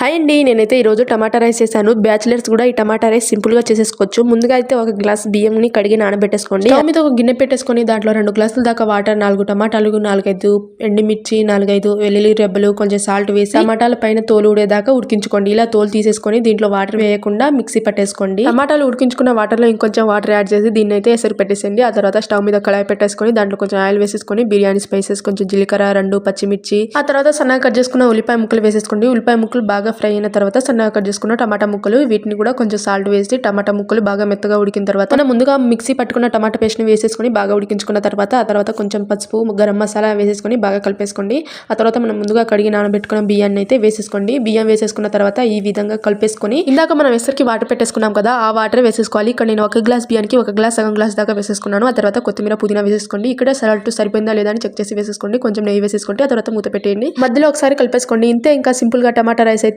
Hi అండి, నేనైతే ఈరోజు టమాటా రైస్ చేశాను. బ్యాచిలర్స్ కూడా ఈ టమాటా రైస్ సింపుల్గా చేసేసుకోవచ్చు. ముందుగా అయితే ఒక గ్లాస్ బియ్యంని కడిగి నానబెట్టేసుకోండి. స్టవ్ మీద ఒక గిన్నె పెట్టేసుకొని దాంట్లో 2 గ్లాసుల దాకా వాటర్, 4 టమాటాలు, 4-5 ఎండుమిర్చి, 4-5 వెల్లుల్లి రెబ్బలు, కొంచెం సాల్ట్ వేసి టమాటాల పైన తోలు ఊడేదాకా ఉడికించుకోండి. ఇలా తోలు తీసేసుకొని దీంట్లో వాటర్ వేయకుండా మిక్సీ పట్టేసుకోండి. టమాటాలు ఉడికించుకున్న వాటర్ లో ఇంకొంచెం వాటర్ యాడ్ చేసి దీన్ని అయితే ఎసరు పెట్టేసేయండి. ఆ తర్వాత స్టవ్ మీద కళాయి పెట్టేసుకొని దాంట్లో కొంచెం ఆయిల్ వేసేసుకొని బిర్యానీ స్పైసెస్, కొంచెం జీలకర్ర, 2 పచ్చిమిర్చి, ఆ తర్వాత సన్నగా కట్ చేసుకున్న ఉల్లిపాయ ముక్కలు వేసేసుకోండి. ఉల్లిపాయ ముక్కలు బాగా ఫ్రై అయిన తర్వాత సన్నగా కట్ చేసుకున్న టమాటా ముక్కలు, వీటిని కూడా కొంచెం సాల్ట్ వేసి టమాటా ముక్కలు బాగా మెత్తగా ఉడికిన తర్వాత మనం ముందుగా మిక్సీ పట్టుకున్న టమాటా పేస్ట్ ని వేసేసుకొని బాగా ఉడికించుకున్న తర్వాత ఆ తర్వాత కొంచెం పసుపు, గరం మసాలా వేసేసుకొని బాగా కలిపేసుకోండి. ఆ తర్వాత మనం ముందుగా కడిగి నానబెట్టుకున్న బియ్యాన్ని అయితే వేసేసుకోండి. బియ్యం వేసేసుకున్న తర్వాత ఈ విధంగా కలిపేసుకొని ఇందాక మనం ఎసరికి వాటర్ పెట్టేసుకున్నాం కదా, ఆ వాటర్ వేసేసుకోవాలి. ఇక్కడ నేను 1 గ్లాస్ బియ్యానికి 1 గ్లాస్ సగం గ్లాస్ దాకా వేసేసుకున్నాను. ఆ తర్వాత కొత్తిమీర, పుదీనా వేసేసుకోండి. ఇక్కడ సాల్ట్ సరిపోయిందా లేదా అని చెక్ చేసి వేసేసుకోండి. కొంచెం నెయ్యి వేసేసుకోండి. ఆ తర్వాత మూత పెట్టేయండి. మధ్యలో ఒకసారి కలిపేసుకోండి. ఇంతే, ఇంకా సింపుల్ గా టమాటా రైస్ అయితే